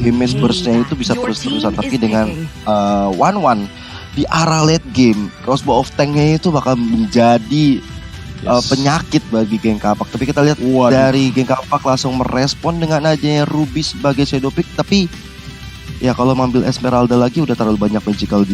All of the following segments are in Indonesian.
damage burst-nya itu bisa terus-terusan. Tapi dengan 1-1 di arah late game, Crossbow of Tank-nya itu bakal menjadi penyakit bagi geng Kapak. Tapi kita lihat dari geng Kapak langsung merespon dengan adanya Ruby sebagai shadow pick. Tapi ya kalau mengambil Esmeralda lagi udah terlalu banyak magical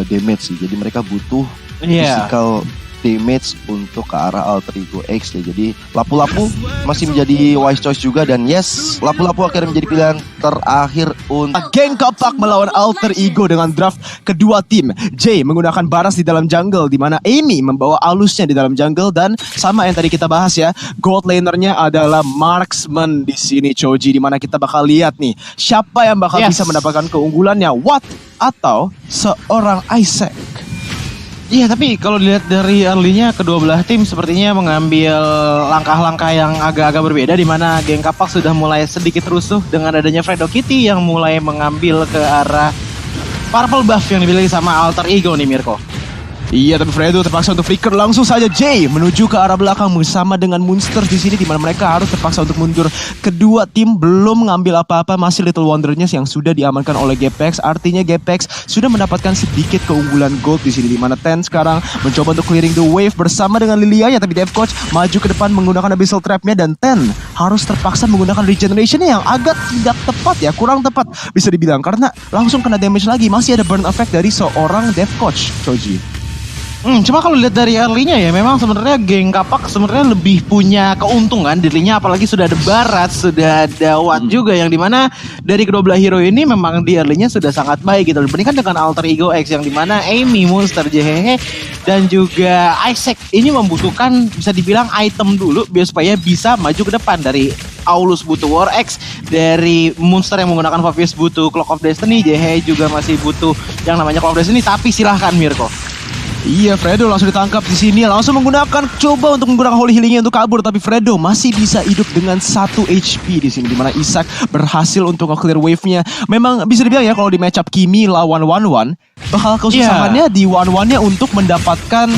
damage sih. Jadi mereka butuh physical damage untuk ke arah Alter Ego X ya. Jadi Lapu-Lapu masih menjadi wise choice juga. Dan yes, Lapu-Lapu akhirnya menjadi pilihan terakhir untuk geng Kapak melawan Alter Ego dengan draft kedua tim. Jay menggunakan Baras di dalam jungle, di mana Amy membawa alusnya di dalam jungle. Dan sama yang tadi kita bahas ya, gold lanernya adalah marksman di sini Choji, di mana kita bakal lihat nih siapa yang bakal bisa mendapatkan keunggulannya, Watt atau seorang Isaac. Iya, tapi kalau dilihat dari early-nya kedua belah tim sepertinya mengambil langkah-langkah yang agak-agak berbeda, di mana geng Kapak sudah mulai sedikit rusuh dengan adanya Fredo Kitty yang mulai mengambil ke arah purple buff yang dimiliki sama Alter Ego nih Mirko. Iya, tapi Fredo terpaksa untuk flicker langsung saja Jay menuju ke arah belakang bersama dengan Monsters di sini, di mana mereka harus terpaksa untuk mundur. Kedua tim belum mengambil apa-apa, masih Little Wondernya yang sudah diamankan oleh GPX. Artinya GPX sudah mendapatkan sedikit keunggulan gold di sini, di mana Ten sekarang mencoba untuk clearing the wave bersama dengan Lilia, tapi Dev Coach maju ke depan menggunakan Abyssal Trap-nya, dan Ten harus terpaksa menggunakan regeneration-nya yang agak tidak tepat ya, kurang tepat bisa dibilang, karena langsung kena damage lagi. Masih ada burn effect dari seorang Dev Coach, Choji. Cuma kalau lihat dari early-nya ya, memang sebenarnya geng Kapak sebenarnya lebih punya keuntungan dirinya, apalagi sudah ada Barat, sudah ada Watt juga, yang dimana dari kedua belah hero ini memang di early-nya sudah sangat baik gitu dibandingkan dengan Alter Ego X, yang dimana Amy, Monster, JHH dan juga Isaac ini membutuhkan bisa dibilang item dulu biar supaya bisa maju ke depan. Dari Aulus butuh War X, dari Monster yang menggunakan Fabius butuh Clock of Destiny, JHH juga masih butuh yang namanya Clock of Destiny. Tapi silahkan Mirko. Iya, Fredo langsung ditangkap di sini, langsung coba untuk menggunakan Holy Healing-nya untuk kabur, tapi Fredo masih bisa hidup dengan 1 HP di sini, di mana Isaac berhasil untuk nge-clear wave-nya. Memang bisa dibilang ya, kalau di matchup Kimi lawan 1-1, bakal kesusahannya di 1-1-nya untuk mendapatkan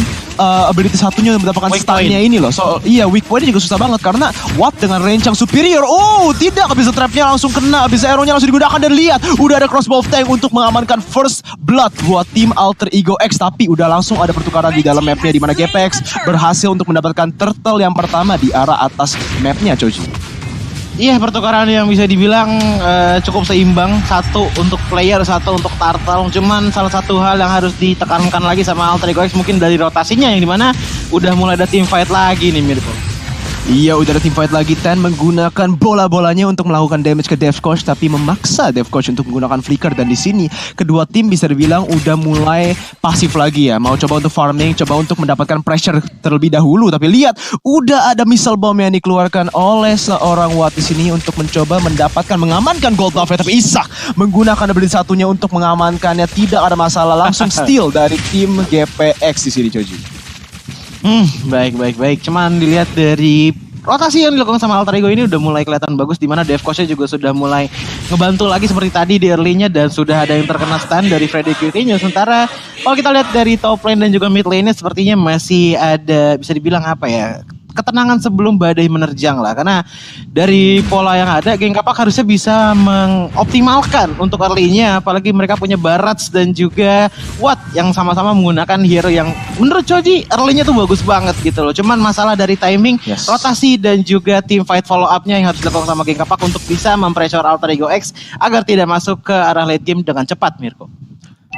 ability satunya, mendapatkan stun-nya ini loh. So iya, weak point-nya juga susah banget karena Watt dengan range yang superior. Oh, tidak, bisa trap-nya langsung kena, bisa arrow-nya langsung digunakan, dan lihat udah ada Crossbow of Tank untuk mengamankan first blood buat tim Alter Ego X. Tapi udah langsung ada pertukaran di dalam mapnya, di mana GPX berhasil untuk mendapatkan turtle yang pertama di arah atas mapnya, Choji. Iya, pertukaran yang bisa dibilang cukup seimbang, satu untuk player, satu untuk turtle. Cuman salah satu hal yang harus ditekankan lagi sama Alter Ego X mungkin dari rotasinya, yang dimana udah mulai ada team fight lagi nih Mirko. Iya, udah ada team fight lagi. Ten menggunakan bola-bolanya untuk melakukan damage ke Dev Coach, tapi memaksa Dev Coach untuk menggunakan flicker. Dan di sini kedua tim bisa dibilang udah mulai pasif lagi ya, mau coba untuk farming, coba untuk mendapatkan pressure terlebih dahulu. Tapi lihat, udah ada missile bomb yang dikeluarkan oleh seorang Watt di sini untuk mencoba mengamankan gold buff-nya. Tapi Isaac menggunakan ability satunya untuk mengamankannya, tidak ada masalah, langsung steal dari tim GPX di sini, Choji. Baik. Cuman dilihat dari rotasi yang dilakukan sama Alter Ego ini udah mulai kelihatan bagus, di mana Dev Coach-nya juga sudah mulai ngebantu lagi seperti tadi di early-nya, dan sudah ada yang terkena stun dari Freddy Kitty-nya. Sementara kalau kita lihat dari top lane dan juga mid lane-nya sepertinya masih ada, bisa dibilang apa ya, ketenangan sebelum badai menerjang lah, karena dari pola yang ada geng Kapak harusnya bisa mengoptimalkan untuk early-nya, apalagi mereka punya Barats dan juga Watt yang sama-sama menggunakan hero yang menurut Choji early-nya tuh bagus banget gitu loh. Cuman masalah dari timing, rotasi dan juga team fight follow up-nya yang harus dilakukan sama geng Kapak untuk bisa mempressure Alter Ego X agar tidak masuk ke arah late game dengan cepat, Mirko.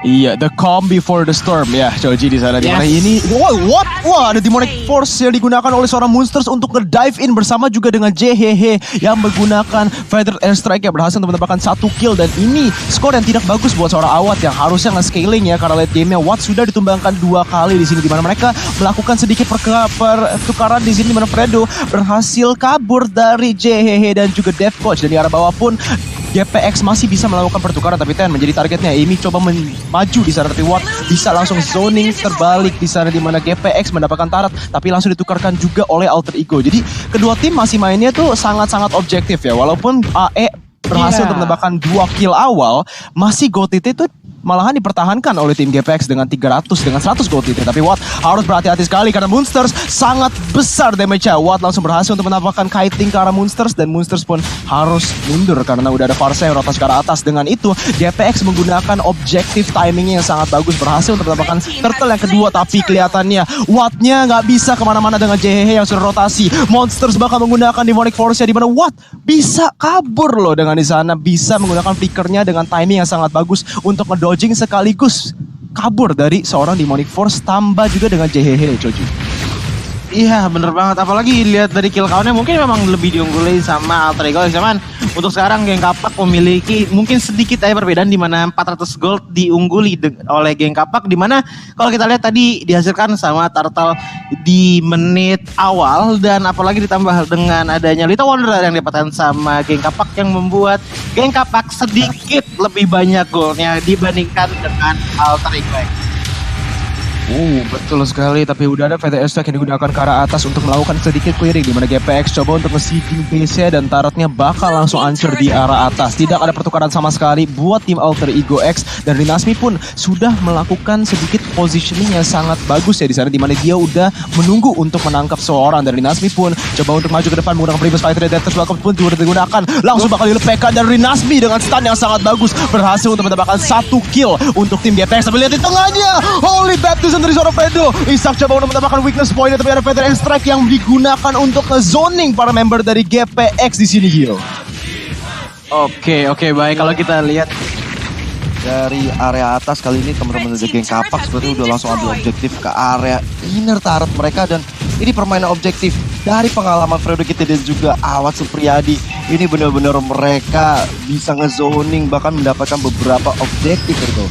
Iya, the calm before the storm ya, Choji di sana. Dimana ini, wah, ada demonic force yang digunakan oleh seorang Monsters untuk nge-dive in bersama juga dengan JHH yang menggunakan feathered airstrike yang berhasil untuk mendapatkan 1 kill. Dan ini skor yang tidak bagus buat seorang Awat yang harusnya nge-scaling ya, karena late game-nya Watt sudah ditumbangkan 2 kali di sini, di mana mereka melakukan sedikit pertukaran di sini, di mana Fredo berhasil kabur dari JHH dan juga Dev Coach. Dan di arah bawah pun GPX masih bisa melakukan pertukaran, tapi Ten menjadi targetnya. Amy coba maju di sana, tapi Watt bisa langsung zoning terbalik di sana, di mana GPX mendapatkan tarat, tapi langsung ditukarkan juga oleh Alter Ego. Jadi kedua tim masih mainnya tuh sangat-sangat objektif ya, walaupun AE berhasil untuk mendapatkan 2 kill awal, masih GoTT itu malahan dipertahankan oleh tim GPX dengan 100 gold itu. Tapi Watt harus berhati-hati sekali karena Monsters sangat besar damage-nya. Watt langsung berhasil untuk menambahkan kiting ke arah Monsters dan Monsters pun harus mundur karena udah ada Farsa yang rotasi ke arah atas. Dengan itu GPX menggunakan objektif timingnya yang sangat bagus, berhasil untuk menambahkan turtle yang kedua, tapi kelihatannya Watt-nya nggak bisa kemana-mana dengan JHH yang sudah rotasi. Monsters bakal menggunakan Demonic Force-nya di mana Watt bisa kabur loh dengan di sana, bisa menggunakan flickernya dengan timing yang sangat bagus untuk ngedodging sekaligus kabur dari seorang Demonic Force, tambah juga dengan JHH, Joji. Iya bener banget, apalagi lihat dari kill count-nya mungkin memang lebih diungguli sama Alter Ego. Cuman untuk sekarang Geng Kapak memiliki mungkin sedikit aja perbedaan di mana 400 gold diungguli oleh Geng Kapak, di mana kalau kita lihat tadi dihasilkan sama Turtle di menit awal, dan apalagi ditambah dengan adanya Little Wonder yang didapatkan sama Geng Kapak yang membuat Geng Kapak sedikit lebih banyak golnya dibandingkan dengan Alter Ego. Betul sekali, tapi udah ada VTS Stack yang digunakan ke arah atas untuk melakukan sedikit clearing, di mana GPX coba untuk nge-seeding base-nya dan turretnya bakal langsung hancur di arah atas. Tidak ada pertukaran sama sekali buat tim Alter Ego X, dan Rinasmi pun sudah melakukan sedikit positioning yang sangat bagus ya di sana, di mana dia udah menunggu untuk menangkap seorang, dan Rinasmi pun coba untuk maju ke depan menggunakan Previous Fighter dan Death Welcome pun juga digunakan, langsung bakal dilepekkan, dan Rinasmi dengan stun yang sangat bagus berhasil untuk mendapatkan 1 kill untuk tim GPX. Tapi lihat di tengahnya, holy baptism dari seorang Fredo. Isak coba untuk mendapatkan weakness point, tapi ada Feather and Strike yang digunakan untuk zoning para member dari GPX di sini, Gio. Oke, baik, kalau kita lihat dari area atas kali ini teman-teman dari Geng Kapak seperti udah langsung ambil objektif ke area inner turret mereka, dan ini permainan objektif dari pengalaman Fredo kita dan juga Awat Supriyadi. Ini benar-benar mereka bisa ngezoning bahkan mendapatkan beberapa objektif itu.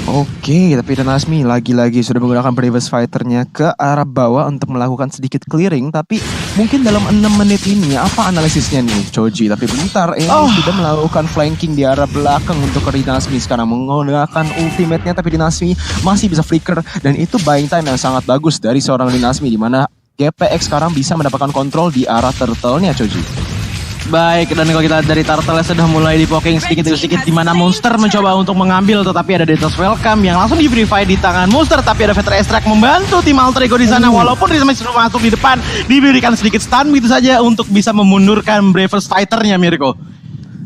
Oke, tapi Rinasmi lagi-lagi sudah menggunakan Previous Fighter-nya ke arah bawah untuk melakukan sedikit clearing. Tapi mungkin dalam 6 menit ini apa analisisnya nih, Choji? Tapi bentar, sudah melakukan flanking di arah belakang untuk Rinasmi sekarang menggunakan ultimate-nya, tapi Rinasmi masih bisa flicker, dan itu buying time yang sangat bagus dari seorang Rinasmi, di mana GPX sekarang bisa mendapatkan kontrol di arah turtle-nya, Choji. baik, dan kalau kita dari Turtle sudah mulai dipoking sedikit-sedikit, di mana Monster mencoba untuk mengambil, tetapi ada Death Welcome yang langsung di-verify di tangan Monster, tapi ada Feather Extract membantu tim Alter Ego di sana, walaupun dia masih masuk di depan, diberikan sedikit stun begitu saja untuk bisa memundurkan Bravest Fighter-nya, Mirko.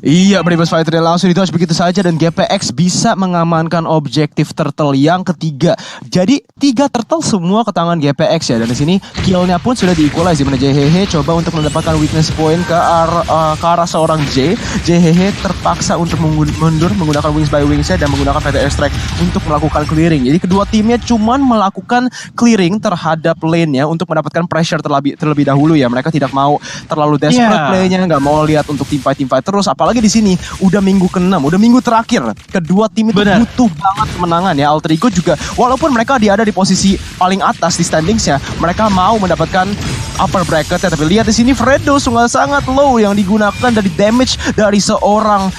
Iya, Bravest Fighter langsung ditouch begitu saja, dan GPX bisa mengamankan objektif turtle yang ketiga. Jadi 3 turtle semua ke tangan GPX ya, dan di sini killnya pun sudah di-equalize, di mana JHH coba untuk mendapatkan weakness point ke arah seorang J. JHH terpaksa untuk mundur menggunakan wings by wings-nya dan menggunakan Feather Strike untuk melakukan clearing. Jadi kedua timnya cuman melakukan clearing terhadap lane-nya untuk mendapatkan pressure terlebih dahulu ya. Mereka tidak mau terlalu desperate play-nya, nggak mau lihat untuk team fight terus, apalagi di sini udah minggu ke-6, udah minggu terakhir. Kedua tim itu butuh banget kemenangan ya. Alter Ego juga, walaupun mereka ada di posisi paling atas di standings-nya, mereka mau mendapatkan upper bracket ya. Tapi lihat di sini Fredo sangat low yang digunakan dari damage dari seorang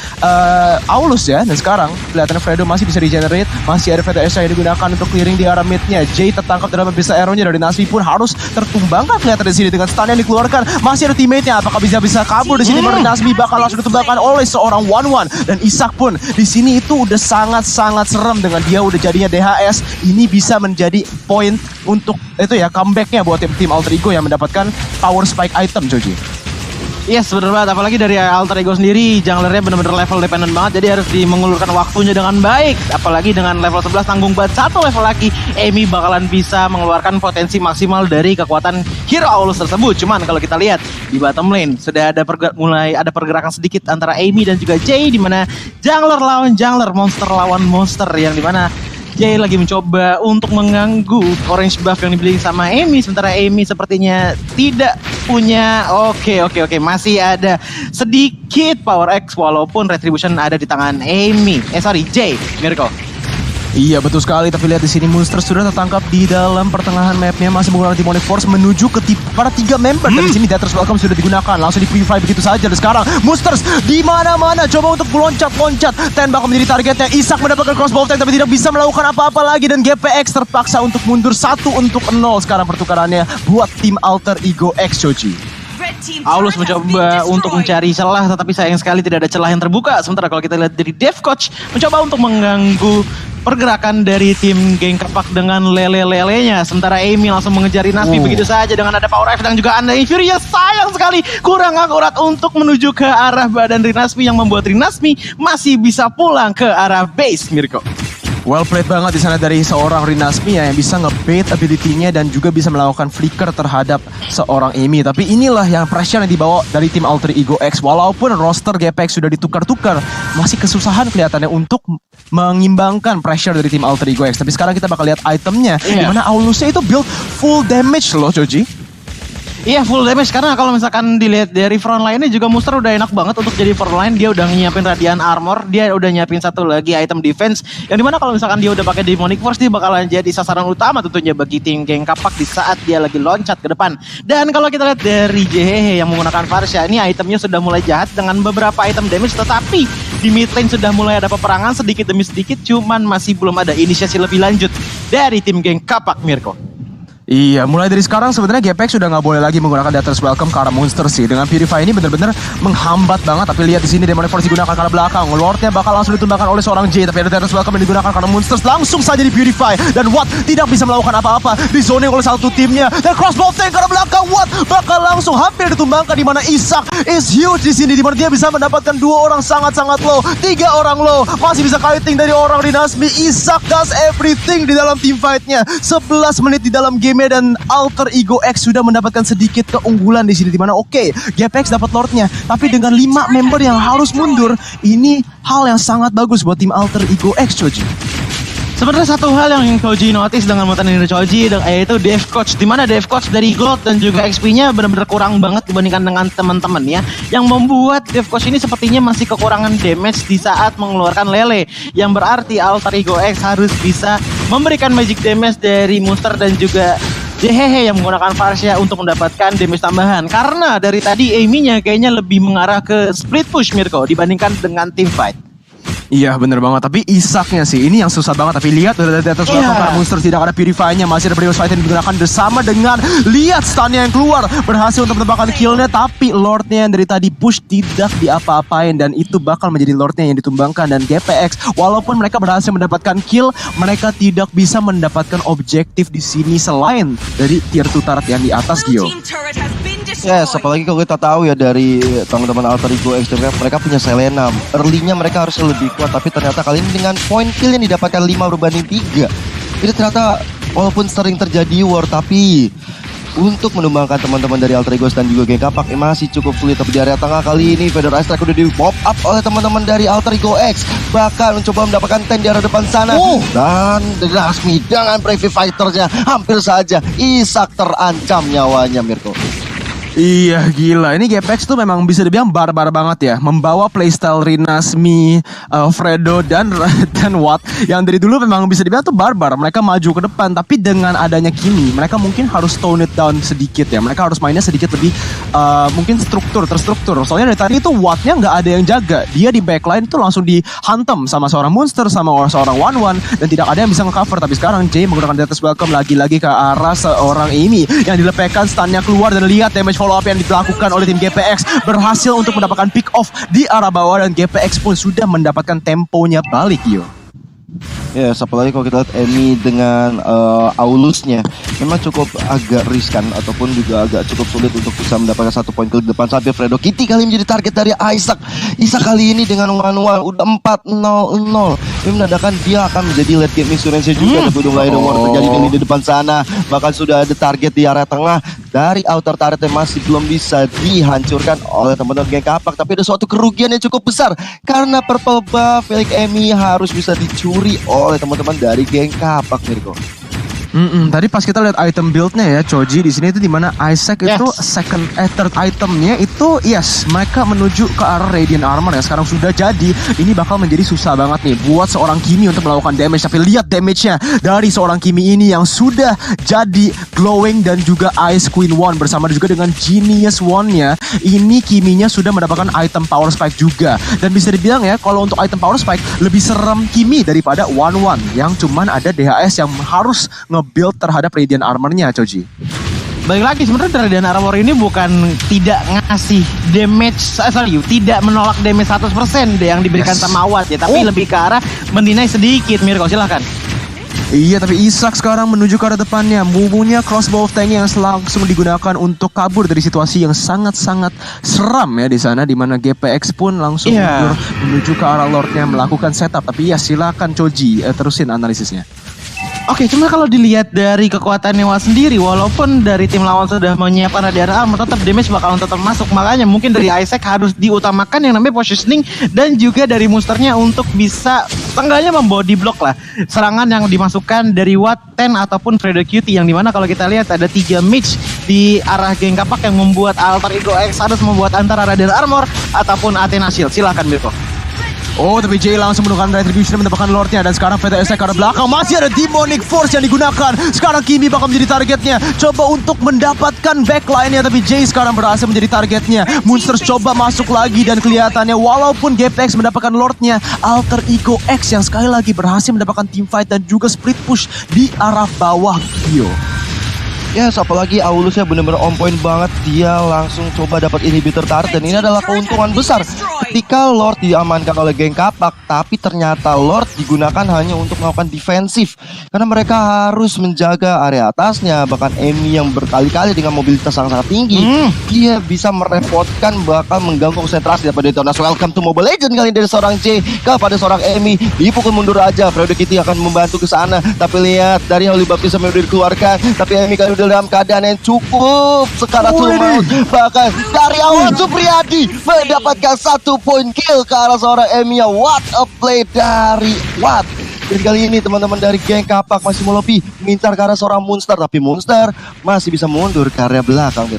Aulus ya. Dan sekarang kelihatan Fredo masih bisa regenerate, masih ada VTS yang digunakan untuk clearing di arah mid-nya. Jay tertangkap dalam bisa arrow-nya dari Nasmi pun harus tertumbangkan, kelihatan di sini dengan stun yang dikeluarkan. Masih ada teammate-nya, apakah bisa kabur di sini? Nasmi bakal langsung ditumbangkan oleh seorang 1-1, dan Isak pun di sini itu udah sangat serem dengan dia udah jadinya DHS. Ini bisa menjadi point untuk itu ya, comeback-nya buat tim Alter Ego yang mendapatkan power spike item, Joji. Yes, bener banget. Apalagi dari Alter Ego sendiri, junglernya bener-bener level dependent banget, jadi harus mengulurkan waktunya dengan baik. Apalagi dengan level 11 tanggung banget 1 level lagi, Amy bakalan bisa mengeluarkan potensi maksimal dari kekuatan hero Aulus tersebut. Cuman kalau kita lihat di bottom lane sudah ada mulai ada pergerakan sedikit antara Amy dan juga Jay, di mana jungler lawan jungler, monster lawan monster, yang dimana Jay lagi mencoba untuk mengganggu orange buff yang dibeli sama Amy, sementara Amy sepertinya tidak punya. Oke, masih ada sedikit power X, walaupun retribution ada di tangan Amy. Jay, Mirko. Iya betul sekali, tapi lihat di sini Monster sudah tertangkap di dalam pertengahan mapnya, masih menggunakan Demonic Force menuju ke para 3 member. Dan di sini Death Welcome sudah digunakan, langsung di-purify begitu saja. Dan sekarang Monsters di mana-mana coba untuk loncat-loncat. Ten bakal menjadi targetnya. Isak mendapatkan crossbow tank tapi tidak bisa melakukan apa-apa lagi, dan GPX terpaksa untuk mundur 1-0 sekarang pertukarannya buat tim Alter Ego X, Joji. Aulus mencoba untuk mencari celah, tetapi sayang sekali tidak ada celah yang terbuka. Sementara kalau kita lihat dari Dev Coach mencoba untuk mengganggu pergerakan dari tim geng Kapak dengan lele-lelenya. Sementara Amy langsung mengejar Rinasmi begitu saja dengan ada Power F dan juga Anda Furious. Sayang sekali kurang akurat untuk menuju ke arah badan Rinasmi yang membuat Rinasmi masih bisa pulang ke arah base, Mirko. Well played banget di sana dari seorang Rinasmi ya, yang bisa nge-bait ability-nya dan juga bisa melakukan flicker terhadap seorang Amy. Tapi inilah yang pressure yang dibawa dari tim Alter Ego X. Walaupun roster GPX sudah ditukar-tukar, masih kesusahan kelihatannya untuk mengimbangkan pressure dari tim Alter Ego X. Tapi sekarang kita bakal lihat itemnya, dimana Aulusnya itu build full damage loh, Joji. Iya, full damage, karena kalau misalkan dilihat dari front line-nya juga Muster udah enak banget untuk jadi front line. Dia udah nyiapin Radiant Armor, dia udah nyiapin satu lagi item defense, yang dimana kalau misalkan dia udah pakai Demonic Force, dia bakalan jadi sasaran utama tentunya bagi tim geng Kapak di saat dia lagi loncat ke depan. Dan kalau kita lihat dari JHH yang menggunakan Varsha, ini itemnya sudah mulai jahat dengan beberapa item damage, tetapi di mid lane sudah mulai ada peperangan sedikit demi sedikit, cuman masih belum ada inisiasi lebih lanjut dari tim geng Kapak, Mirko. Iya, mulai dari sekarang sebenarnya GPX sudah nggak boleh lagi menggunakan Daters Welcome ke arah monster sih. Dengan Purify ini benar-benar menghambat banget. Tapi lihat di sini Demonic Force digunakan ke arah belakang. Lordnya bakal langsung ditumbangkan oleh seorang J. Tapi ada Daters Welcome yang digunakan karena monsters langsung saja di Purify. Dan Watt tidak bisa melakukan apa-apa, di zoning oleh satu timnya. Dan crossbow tank ke arah belakang, Watt bakal langsung hampir ditumbangkan, di mana Isak is huge di sini, di mana dia bisa mendapatkan 2 orang sangat-sangat low, 3 orang low, masih bisa kiting dari orang Rinasmi. Isak does everything di dalam team fight-nya. 11 menit di dalam game dan Alter Ego X sudah mendapatkan sedikit keunggulan di sini, di mana GPX dapat Lordnya, tapi dengan 5 member yang harus mundur, ini hal yang sangat bagus buat tim Alter Ego X, Choji. Sebenarnya satu hal yang Choji notice dengan mutan ini Choji, yaitu Dev Coach, di mana Dev Coach dari Gold dan juga XP-nya benar-benar kurang banget dibandingkan dengan teman-temannya, yang membuat Dev Coach ini sepertinya masih kekurangan damage di saat mengeluarkan Lele, yang berarti Alter Ego X harus bisa memberikan magic damage dari monster dan juga JHH yang menggunakan Varsha untuk mendapatkan damage tambahan. Karena dari tadi Amy-nya kayaknya lebih mengarah ke split push, Mirko, dibandingkan dengan team fight. Iya bener banget, tapi Isaknya sih ini yang susah banget. Tapi lihat udah dari atas para monster, tidak ada Purify-nya, masih ada Previous Fight yang digunakan bersama dengan lihat stun-nya yang keluar, berhasil untuk menembakkan kill-nya. Tapi Lord-nya yang dari tadi push tidak diapa-apain, dan itu bakal menjadi Lord-nya yang ditumbangkan. Dan GPX walaupun mereka berhasil mendapatkan kill, mereka tidak bisa mendapatkan objektif di sini selain dari tier 2 turret yang di atas, Gio. Yes, apalagi kalau kita tahu ya dari teman-teman Alter Ego X, mereka punya Selena. Early-nya mereka harusnya lebih kuat, tapi ternyata kali ini dengan point kill yang didapatkan 5 berbanding 3. Ini ternyata walaupun sering terjadi war, tapi untuk menumbangkan teman-teman dari Alter Ego dan juga geng Kapak masih cukup sulit. Tapi di area tengah kali ini Feather Ice Strike udah di pop up oleh teman-teman dari Alter Ego X, bahkan mencoba mendapatkan tank di area depan sana. Dan Rinasmi dengan Private Fighter-nya hampir saja Isak terancam nyawanya, Mirko. Iya gila, ini GPX tuh memang bisa dibilang barbar banget ya, membawa playstyle Rinasmi, Fredo dan Watt yang dari dulu memang bisa dibilang tuh barbar. Mereka maju ke depan, tapi dengan adanya Kimi mereka mungkin harus tone it down sedikit ya. Mereka harus mainnya sedikit lebih mungkin terstruktur. Soalnya dari tadi itu Wattnya nggak ada yang jaga, dia di backline tuh langsung dihantam sama seorang monster, sama seorang 1-1, dan tidak ada yang bisa nge-cover. Tapi sekarang Jay menggunakan Daters Welcome lagi-lagi ke arah seorang Amy yang dilepaskan, stunnya keluar, dan lihat damage follow up yang dilakukan oleh tim GPX berhasil untuk mendapatkan pick off di arah bawah, dan GPX pun sudah mendapatkan temponya balik, yo. Ya, apalagi kalau kita lihat Amy dengan Aulusnya memang cukup agak riskan ataupun juga agak cukup sulit untuk bisa mendapatkan 1 poin kill di depan. Sampai Fredo Kitty kali ini menjadi target dari Isak. Isak kali ini dengan 1-1 udah 4-0-0. Ini menandakan dia akan menjadi late game insurance juga. Ada Budung lain nomor terjadi di depan sana. Bahkan sudah ada target di area tengah dari outer turret yang masih belum bisa dihancurkan oleh teman-teman geng Kapak. Tapi ada suatu kerugian yang cukup besar karena purple buff Felix Amy harus bisa dicuri oleh teman-teman dari geng Kapak, Mirko. Tadi pas kita lihat item build-nya ya, Choji di sini itu dimana Isaac itu third itemnya itu mereka menuju ke arah Radiant Armor yang sekarang sudah jadi. Ini bakal menjadi susah banget nih buat seorang Kimi untuk melakukan damage. Tapi lihat damage-nya dari seorang Kimi ini yang sudah jadi glowing dan juga Ice Queen One bersama juga dengan Genius One-nya. Ini Kimi-nya sudah mendapatkan item Power Spike juga. Dan bisa dibilang ya, kalau untuk item Power Spike lebih serem Kimi daripada 1-1 yang cuman ada DHS yang harus build terhadap Radiant Armor-nya, Choji. balik lagi sebenarnya Radiant Armor ini bukan tidak ngasih damage, tidak menolak damage 100% yang diberikan sama Watt ya, tapi lebih ke arah mendinai sedikit. Mirko silahkan. Iya, tapi Isak sekarang menuju ke arah depannya. Mubunya crossbow of tank yang langsung digunakan untuk kabur dari situasi yang sangat-sangat seram ya di sana, di mana GPX pun langsung mundur menuju ke arah Lordnya melakukan setup. Tapi ya silakan Choji terusin analisisnya. Oke, cuma kalau dilihat dari kekuatan Newa sendiri, walaupun dari tim lawan sudah menyiapkan Radiant Armor, tetap damage bakalan tetap masuk. Makanya mungkin dari Isaac harus diutamakan yang namanya positioning dan juga dari monsternya untuk bisa tengahnya membody block lah serangan yang dimasukkan dari Watt, Ten ataupun Fredo Cutie, yang dimana kalau kita lihat ada 3 mage di arah geng kapak yang membuat Alter Ego X harus membuat antara Radiant Armor ataupun Athena Shield. Silahkan Mirko. Oh, tapi Jay langsung menggunakan Retribution mendapatkan Lordnya. Dan sekarang Veta Isaac ke arah belakang. Masih ada Demonic Force yang digunakan. Sekarang Kimi bakal menjadi targetnya. Coba untuk mendapatkan backline-nya. Tapi Jay sekarang berhasil menjadi targetnya. Monsters coba masuk lagi. Dan kelihatannya walaupun GPX mendapatkan Lordnya, Alter Ego X yang sekali lagi berhasil mendapatkan teamfight dan juga split push di arah bawah Gio. Yes, apalagi Aulusnya benar-benar on point banget. Dia langsung coba dapat inhibitor turret dan ini adalah keuntungan besar ketika Lord diamankan oleh geng kapak, tapi ternyata Lord digunakan hanya untuk melakukan defensif karena mereka harus menjaga area atasnya. Bahkan Emi yang berkali-kali dengan mobilitas sangat-sangat tinggi, dia bisa merepotkan, bakal mengganggu konsentrasi daripada Detonas. Welcome to Mobile Legends kali ini dari seorang J kepada seorang Emi. Dipukul mundur aja, Fredo Kitty akan membantu ke sana, tapi lihat dari Holy Baptism yang udah dikeluarkan, tapi Emi kan udah dalam keadaan yang cukup sekarang maut. Bahkan dari awal Supriyadi mendapatkan 1 point kill ke arah seorang Emiya. What a play dari Watt. Dan kali ini teman-teman dari geng kapak masih melobi mengincar ke arah seorang monster, tapi monster masih bisa mundur ke area belakang.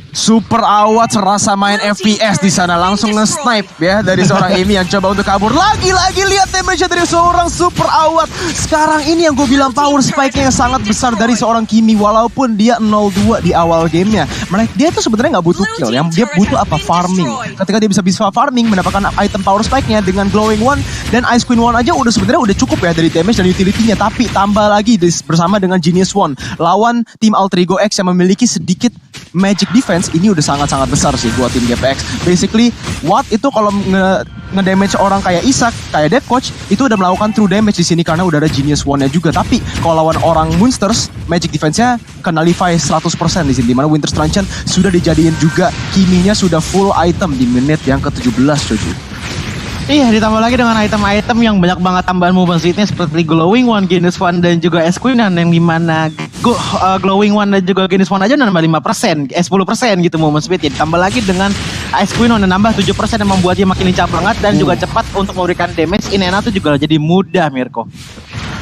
Super Awat serasa main FPS di sana, langsung nge-snipe ya dari seorang Emi yang coba untuk kabur. Lagi-lagi lihat damage dari seorang Super Awat. Sekarang ini yang gue bilang power spike-nya yang sangat besar dari seorang Kimi, walaupun dia 0-2 di awal gamenya. Dia tuh sebenarnya nggak butuh kill, yang dia butuh apa, farming. Ketika dia bisa farming, mendapatkan item power spike-nya dengan Glowing One dan Ice Queen One aja udah cukup ya dari damage dan utility-nya. Tapi tambah lagi bersama dengan Genius One lawan tim Alter Ego X yang memiliki sedikit magic defense, ini udah sangat-sangat besar sih buat tim GPX. Basically, Watt itu kalau nge-damage orang kayak Isak, kayak Death Coach, itu udah melakukan true damage di sini karena udah ada Genius One-nya juga. Tapi kalau lawan orang Monsters, magic defense-nya ke nullify 100% di sini. Dimana Winter's Truncheon sudah dijadiin juga, Kiminya sudah full item di menit yang ke-17, Jojo. Iya, ditambah lagi dengan item-item yang banyak banget tambahan movement speed-nya seperti Glowing One, Genius One, dan juga Ice Queen, yang dimana Glowing One dan juga Genius One aja nambah 5%, 10% gitu movement speed-nya. Ditambah lagi dengan Ice Queen One nambah 7% yang membuat dia makin lincah banget dan juga cepat untuk memberikan damage. In and out itu juga jadi mudah, Mirko.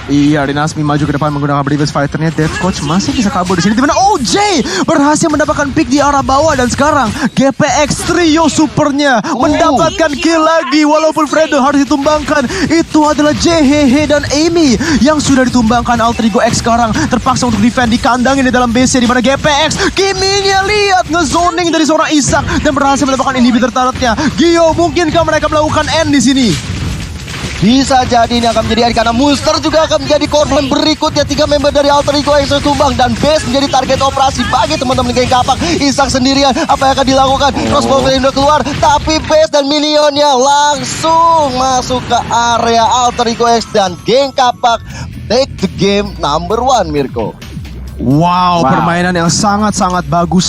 Iya, Rinasmi maju ke depan menggunakan Previous Fighter-nya. Death Coach masih bisa kabur di sini. Dimana OJ berhasil mendapatkan pick di arah bawah. Dan sekarang GPX trio supernya mendapatkan kill lagi. Walaupun Fredo harus ditumbangkan. Itu adalah JHH dan Amy yang sudah ditumbangkan. Alter Ego X sekarang terpaksa untuk defend di kandang ini dalam BC. Dimana GPX, Kiminya lihat ngezoning dari seorang Isak dan berhasil mendapatkan inhibitor turretnya. Gio, mungkinkah mereka melakukan end di sini? Bisa jadi ini akan menjadi karena monster juga akan menjadi korban berikutnya. 3 member dari Alter Ego X tumbang dan base menjadi target operasi bagi teman-teman geng kapak. Isak sendirian, apa yang akan dilakukan? Crossbow udah keluar, tapi base dan minionnya langsung masuk ke area Alter Ego X dan geng kapak take the game number 1, Mirko. Wow, permainan yang sangat-sangat bagus.